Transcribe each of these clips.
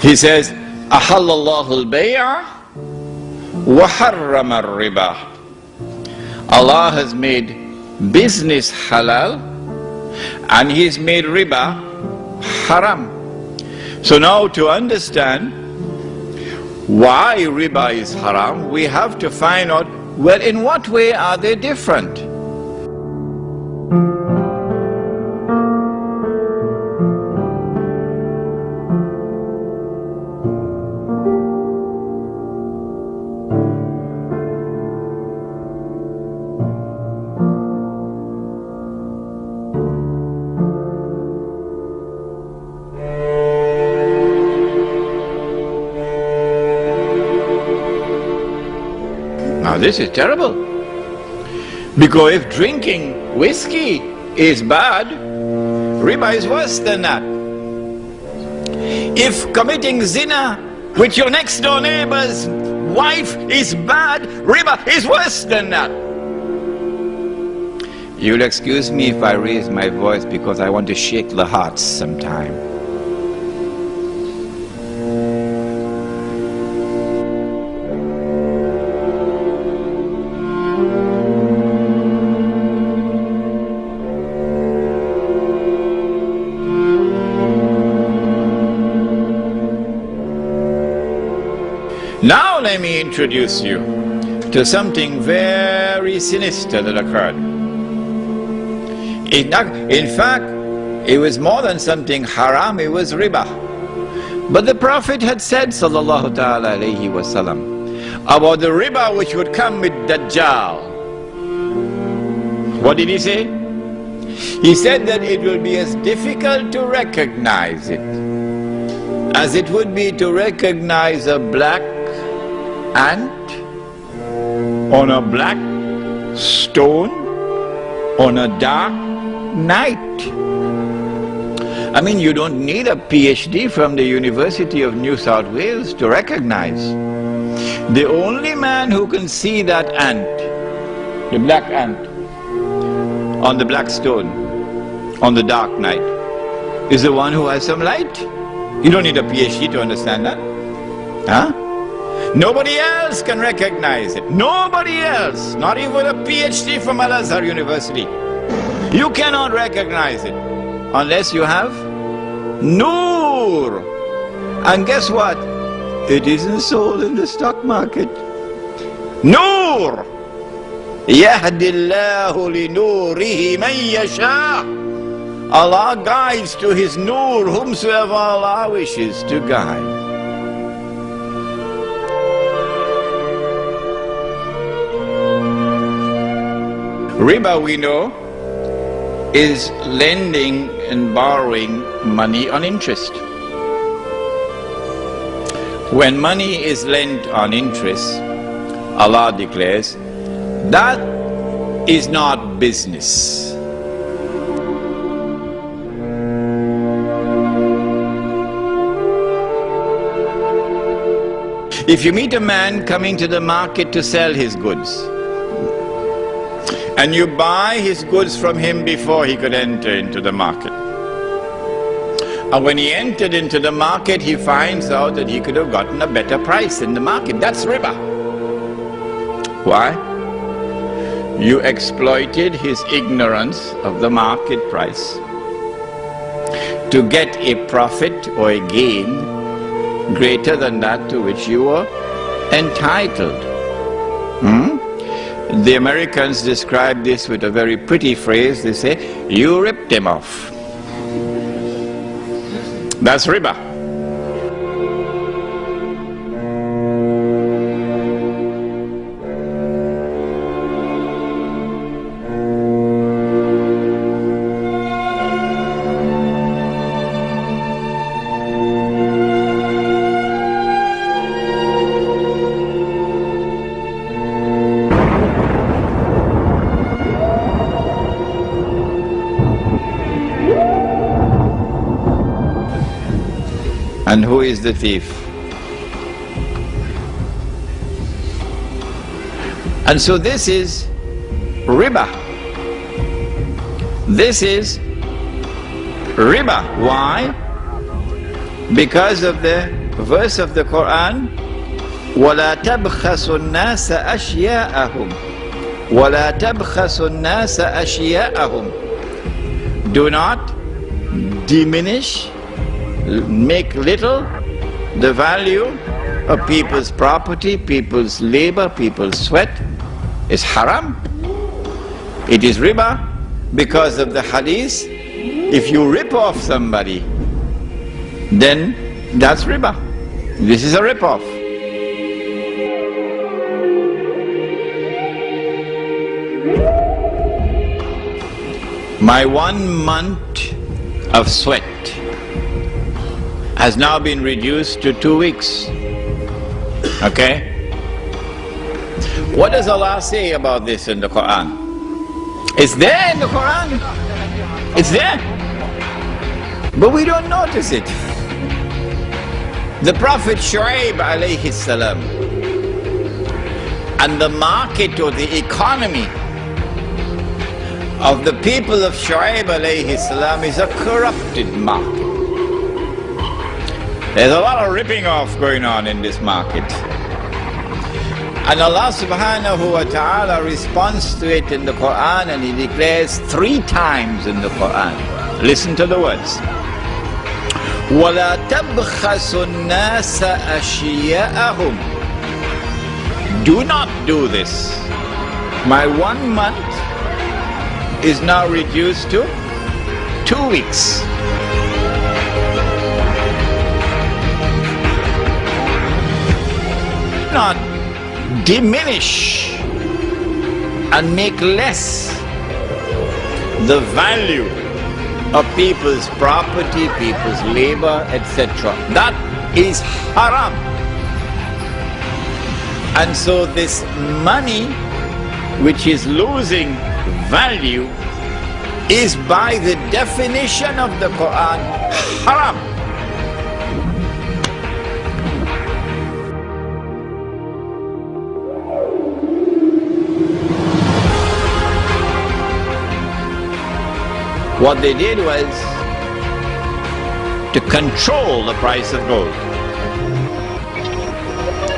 He says, Ahallallahu al-bay'a wa harrama al-riba. Allah has made business halal and He's made riba haram. So now to understand why riba is haram, we have to find out, well, in what way are they different? Now this is terrible, because if drinking whiskey is bad, riba is worse than that. If committing zina with your next door neighbor's wife is bad, riba is worse than that. You'll excuse me if I raise my voice because I want to shake the hearts sometime. Now let me introduce you to something very sinister that occurred. In fact, it was more than something haram, it was riba. But the Prophet had said, sallallahu ta'ala alayhi wa sallam, about the riba which would come with Dajjal. What did he say? He said that it will be as difficult to recognize it as it would be to recognize a black ant on a black stone on a dark night. I mean, you don't need a PhD from the University of New South Wales to recognize. The only man who can see that ant, the black ant, on the black stone, on the dark night, is the one who has some light. You don't need a PhD to understand that. Huh? Nobody else can recognize it. Nobody else, not even a PhD from Al-Azhar University. You cannot recognize it unless you have Noor. And guess what? It isn't sold in the stock market. Noor. يَهْدِ اللَّهُ لِنُورِهِ مَنْ يَشَاءُ. Allah guides to His Noor whomsoever Allah wishes to guide. Riba, we know, is lending and borrowing money on interest. When money is lent on interest, Allah declares, that is not business. If you meet a man coming to the market to sell his goods, and you buy his goods from him before he could enter into the market, and when he entered into the market, he finds out that he could have gotten a better price in the market, that's riba. Why? You exploited his ignorance of the market price to get a profit or a gain greater than that to which you were entitled. The Americans describe this with a very pretty phrase. They say, you ripped him off. That's riba. And who is the thief? And so this is riba. This is riba. Why? Because of the verse of the Quran, وَلَا تَبْخَسُوا النَّاسَ أَشْيَاءَهُمْ وَلَا تَبْخَسُوا النَّاسَ أَشْيَاءَهُمْ. Do not diminish, make little the value of people's property, people's labor, people's sweat. Is haram. It is riba because of the hadith. If you rip off somebody, then that's riba. This is a rip-off. My 1 month of sweat has now been reduced to 2 weeks. Okay? What does Allah say about this in the Quran? It's there in the Quran. It's there. But we don't notice it. The Prophet Shu'aib alayhi salam, and the market or the economy of the people of Shu'aib alayhi salam is a corrupted market. There's a lot of ripping off going on in this market. And Allah subhanahu wa ta'ala responds to it in the Quran, and He declares 3 times in the Quran. Listen to the words. وَلَا تَبْخَسُوا النَّاسَ أَشْيَاءَهُمْ. Do not do this. My 1 month is now reduced to 2 weeks. Not diminish and make less the value of people's property, people's labor, etc. That is haram. And so this money which is losing value is by the definition of the Quran haram. What they did was to control the price of gold.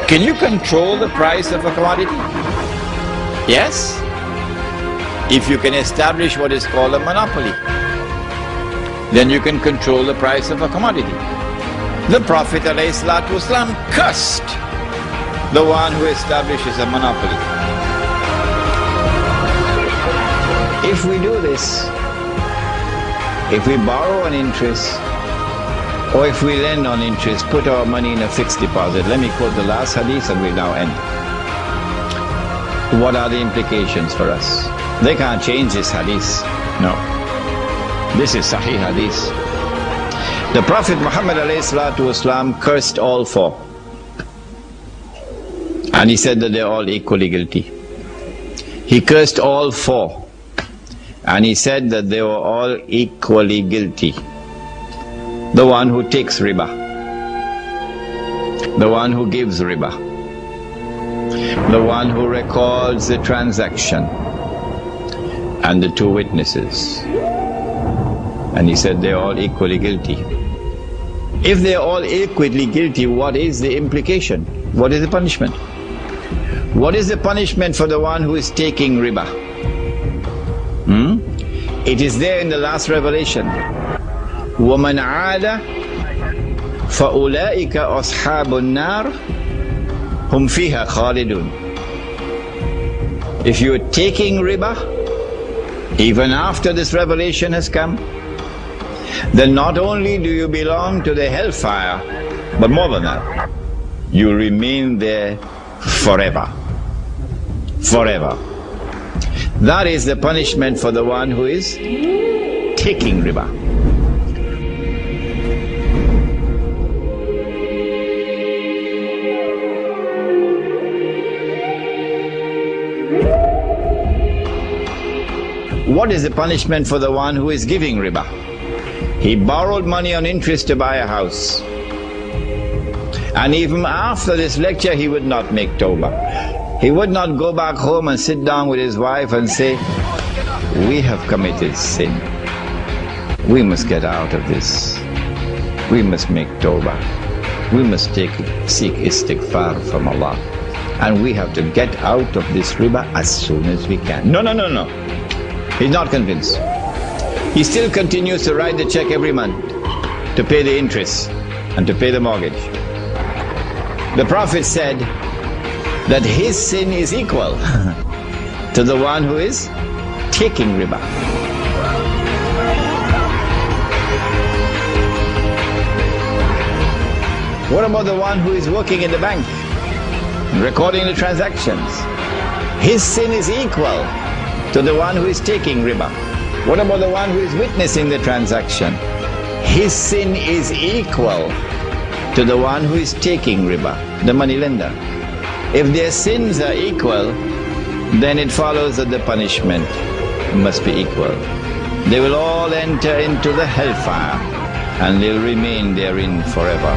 Can you control the price of a commodity? Yes, if you can establish what is called a monopoly, then you can control the price of a commodity. The Prophet ﷺ cursed the one who establishes a monopoly. If we do this, if we borrow on interest, or if we lend on interest, put our money in a fixed deposit. Let me quote the last hadith and we'll now end. What are the implications for us? They can't change this hadith. No. This is Sahih hadith. The Prophet Muhammad ﷺ cursed all 4. And he said that they're all equally guilty. He cursed all 4. And he said that they were all equally guilty. The one who takes riba, the one who gives riba, the one who records the transaction, and the 2 witnesses. And he said they're all equally guilty. If they're all equally guilty, what is the implication? What is the punishment? What is the punishment for the one who is taking riba? It is there in the last revelation. وَمَنْ عَادَ فَأُولَٰئِكَ أَصْحَابُ النَّارِ هُمْ فِيهَا خَالِدُونَ. If you are taking riba, even after this revelation has come, then not only do you belong to the hellfire, but more than that, you remain there forever. Forever. That is the punishment for the one who is taking riba. What is the punishment for the one who is giving riba? He borrowed money on interest to buy a house. And even after this lecture, he would not make tawbah. He would not go back home and sit down with his wife and say, we have committed sin. We must get out of this. We must make tawbah. we must seek istighfar from Allah. And we have to get out of this riba as soon as we can. No. He's not convinced. He still continues to write the check every month to pay the interest and to pay the mortgage. The Prophet said that his sin is equal to the one who is taking riba. What about the one who is working in the bank, recording the transactions? His sin is equal to the one who is taking riba. What about the one who is witnessing the transaction? His sin is equal to the one who is taking riba, the money lender. If their sins are equal, then it follows that the punishment must be equal. They will all enter into the hellfire and they'll remain therein forever.